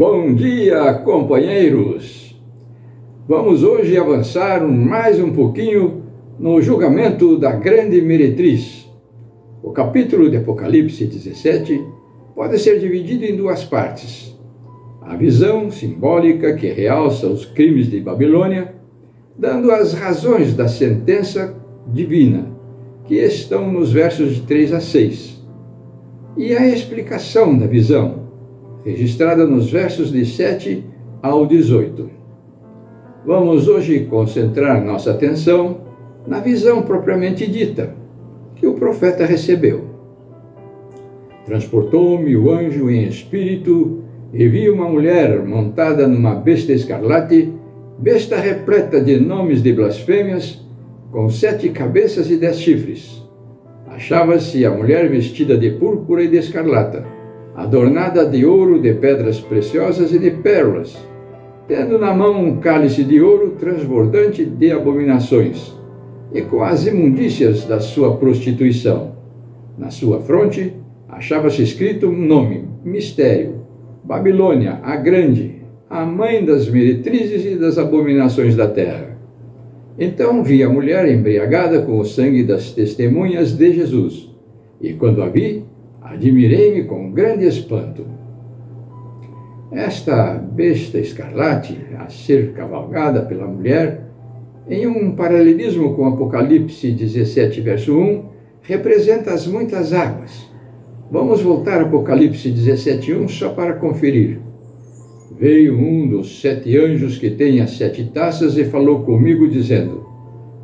Bom dia, companheiros! Vamos hoje avançar mais um pouquinho no julgamento da grande meretriz. O capítulo de Apocalipse 17 pode ser dividido em duas partes. A visão simbólica que realça os crimes de Babilônia, dando as razões da sentença divina, que estão nos versos de 3 a 6. E a explicação da visão, registrada nos versos de 7 ao 18. Vamos hoje concentrar nossa atenção na visão propriamente dita, que o profeta recebeu. Transportou-me o anjo em espírito e vi uma mulher montada numa besta escarlate, besta repleta de nomes de blasfêmias, com 7 cabeças e 10 chifres. Achava-se a mulher vestida de púrpura e de escarlata, adornada de ouro, de pedras preciosas e de pérolas, tendo na mão um cálice de ouro transbordante de abominações, e com as imundícias da sua prostituição. Na sua fronte achava-se escrito um nome, mistério: Babilônia, a Grande, a mãe das meretrizes e das abominações da terra. Então vi a mulher embriagada com o sangue das testemunhas de Jesus, e quando a vi, admirei-me com grande espanto. Esta besta escarlate, a ser cavalgada pela mulher, em um paralelismo com Apocalipse 17, verso 1, representa as muitas águas. Vamos voltar a Apocalipse 17, 1 só para conferir. Veio um dos 7 anjos que tem as 7 taças e falou comigo, dizendo: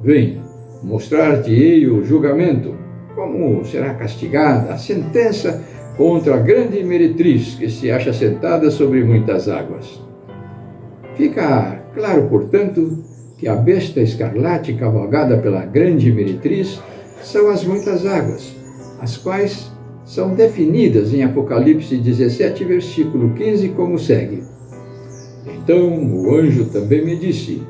Venha, mostrar-te-ei o julgamento, como será castigada a sentença contra a grande meretriz que se acha sentada sobre muitas águas. Fica claro, portanto, que a besta escarlate cavalgada pela grande meretriz são as muitas águas, as quais são definidas em Apocalipse 17, versículo 15, como segue. Então o anjo também me disse: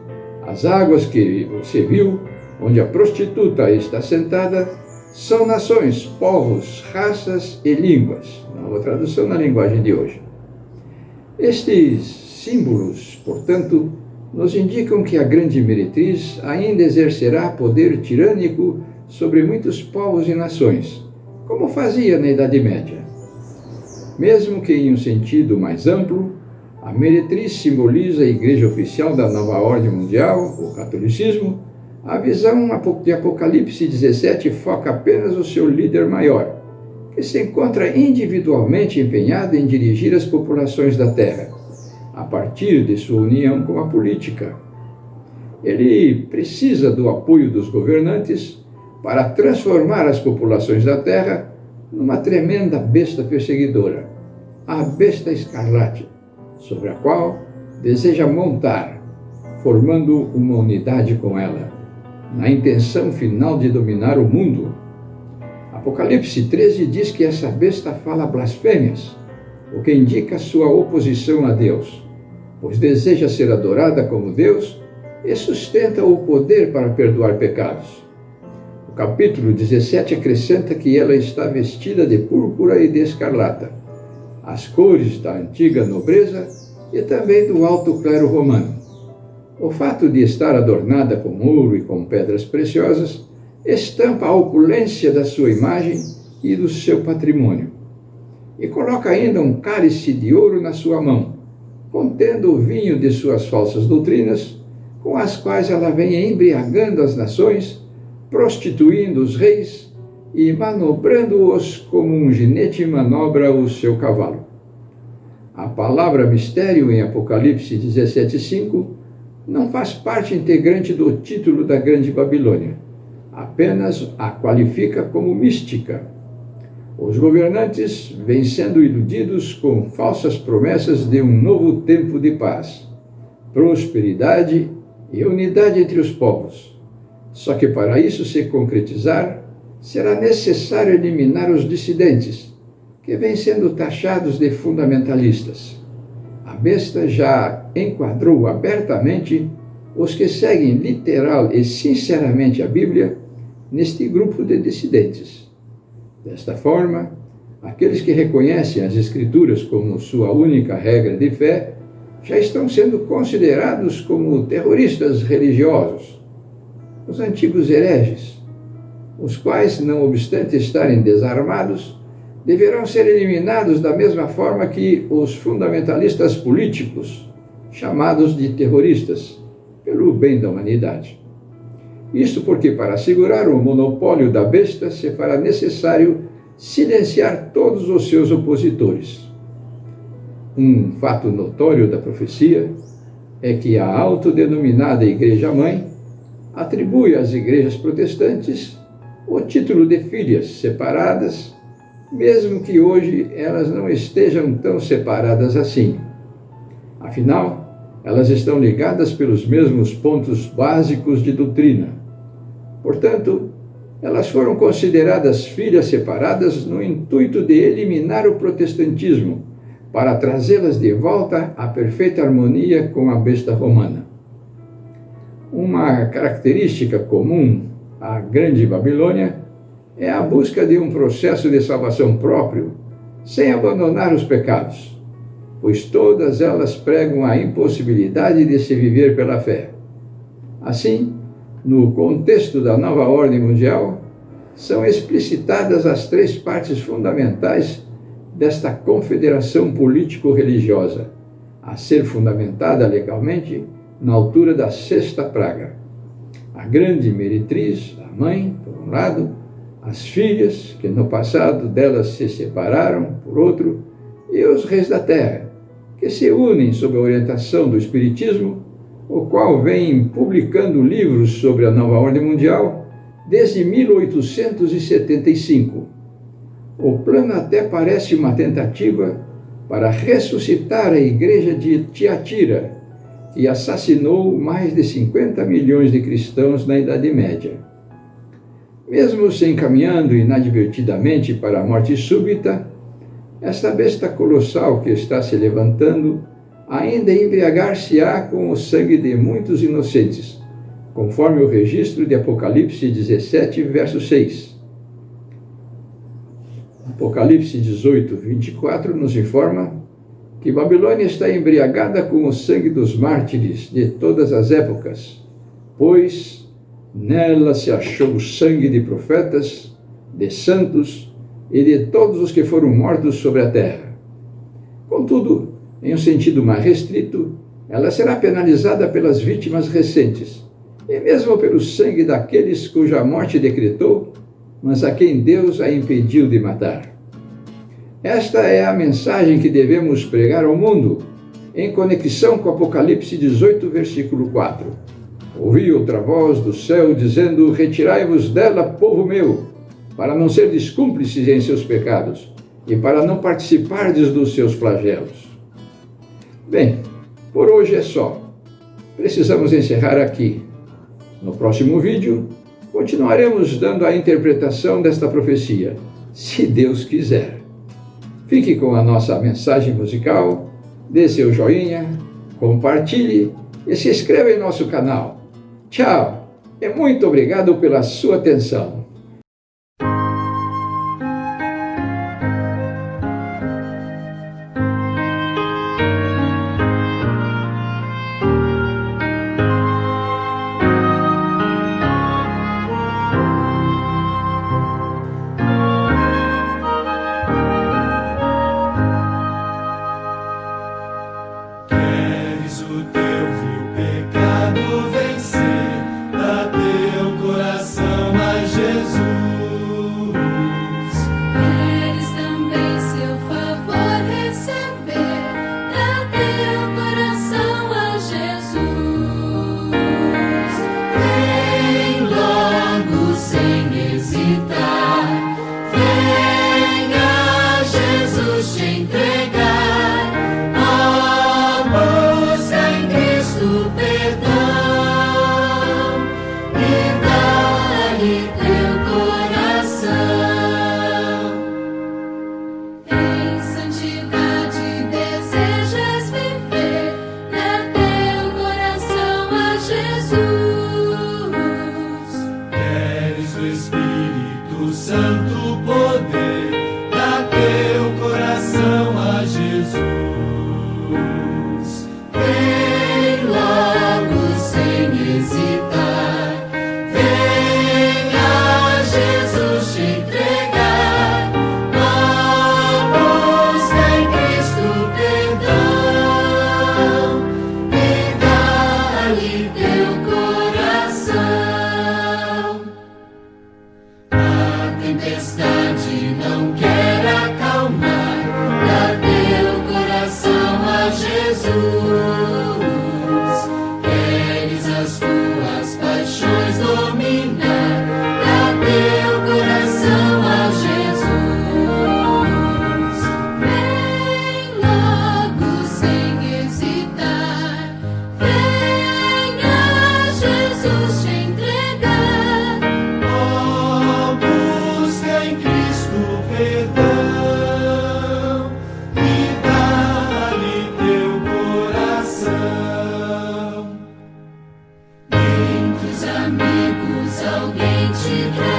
as águas que você viu, onde a prostituta está sentada, são nações, povos, raças e línguas. Nova tradução na linguagem de hoje. Estes símbolos, portanto, nos indicam que a grande meretriz ainda exercerá poder tirânico sobre muitos povos e nações, como fazia na Idade Média. Mesmo que em um sentido mais amplo, a meretriz simboliza a Igreja Oficial da Nova Ordem Mundial, o catolicismo. A visão de Apocalipse 17 foca apenas o seu líder maior, que se encontra individualmente empenhado em dirigir as populações da Terra, a partir de sua união com a política. Ele precisa do apoio dos governantes para transformar as populações da Terra numa tremenda besta perseguidora, a besta escarlate, sobre a qual deseja montar, formando uma unidade com ela, na intenção final de dominar o mundo. Apocalipse 13 diz que essa besta fala blasfêmias, o que indica sua oposição a Deus, pois deseja ser adorada como Deus e sustenta o poder para perdoar pecados. O capítulo 17 acrescenta que ela está vestida de púrpura e de escarlata, as cores da antiga nobreza e também do alto clero romano. O fato de estar adornada com ouro e com pedras preciosas estampa a opulência da sua imagem e do seu patrimônio. E coloca ainda um cálice de ouro na sua mão, contendo o vinho de suas falsas doutrinas, com as quais ela vem embriagando as nações, prostituindo os reis e manobrando-os como um ginete manobra o seu cavalo. A palavra mistério em Apocalipse 17:5 não faz parte integrante do título da Grande Babilônia, apenas a qualifica como mística. Os governantes vêm sendo iludidos com falsas promessas de um novo tempo de paz, prosperidade e unidade entre os povos. Só que para isso se concretizar, será necessário eliminar os dissidentes, que vêm sendo taxados de fundamentalistas. A besta já enquadrou abertamente os que seguem literal e sinceramente a Bíblia neste grupo de dissidentes. Desta forma, aqueles que reconhecem as Escrituras como sua única regra de fé, já estão sendo considerados como terroristas religiosos, os antigos hereges, os quais, não obstante estarem desarmados, deverão ser eliminados da mesma forma que os fundamentalistas políticos, chamados de terroristas, pelo bem da humanidade. Isto porque, para assegurar o monopólio da besta, se fará necessário silenciar todos os seus opositores. Um fato notório da profecia é que a autodenominada Igreja-mãe atribui às igrejas protestantes o título de filhas separadas, mesmo que hoje elas não estejam tão separadas assim. Afinal, elas estão ligadas pelos mesmos pontos básicos de doutrina. Portanto, elas foram consideradas filhas separadas no intuito de eliminar o protestantismo, para trazê-las de volta à perfeita harmonia com a besta romana. Uma característica comum à Grande Babilônia é a busca de um processo de salvação próprio, sem abandonar os pecados, pois todas elas pregam a impossibilidade de se viver pela fé. Assim, no contexto da nova ordem mundial, são explicitadas as três partes fundamentais desta confederação político-religiosa, a ser fundamentada legalmente na altura da sexta praga. A grande meretriz, a mãe, por um lado, as filhas, que no passado delas se separaram, por outro, e os reis da terra, que se unem sob a orientação do Espiritismo, o qual vem publicando livros sobre a nova ordem mundial desde 1875. O plano até parece uma tentativa para ressuscitar a igreja de Tiatira, que assassinou mais de 50 milhões de cristãos na Idade Média. Mesmo se encaminhando inadvertidamente para a morte súbita, esta besta colossal que está se levantando ainda embriagar-se-á com o sangue de muitos inocentes, conforme o registro de Apocalipse 17, verso 6. Apocalipse 18, 24 nos informa que Babilônia está embriagada com o sangue dos mártires de todas as épocas, pois nela se achou o sangue de profetas, de santos e de todos os que foram mortos sobre a terra. Contudo, em um sentido mais restrito, ela será penalizada pelas vítimas recentes, e mesmo pelo sangue daqueles cuja morte decretou, mas a quem Deus a impediu de matar. Esta é a mensagem que devemos pregar ao mundo, em conexão com Apocalipse 18, versículo 4. Ouvi outra voz do céu dizendo: retirai-vos dela, povo meu, para não serdes cúmplices em seus pecados, e para não participardes dos seus flagelos. Bem, por hoje é só. Precisamos encerrar aqui. No próximo vídeo, continuaremos dando a interpretação desta profecia, se Deus quiser. Fique com a nossa mensagem musical, dê seu joinha, compartilhe e se inscreva em nosso canal. Tchau e muito obrigado pela sua atenção. Queres o teu vil pecado vencer, dá teu coração a Jesus. te quero.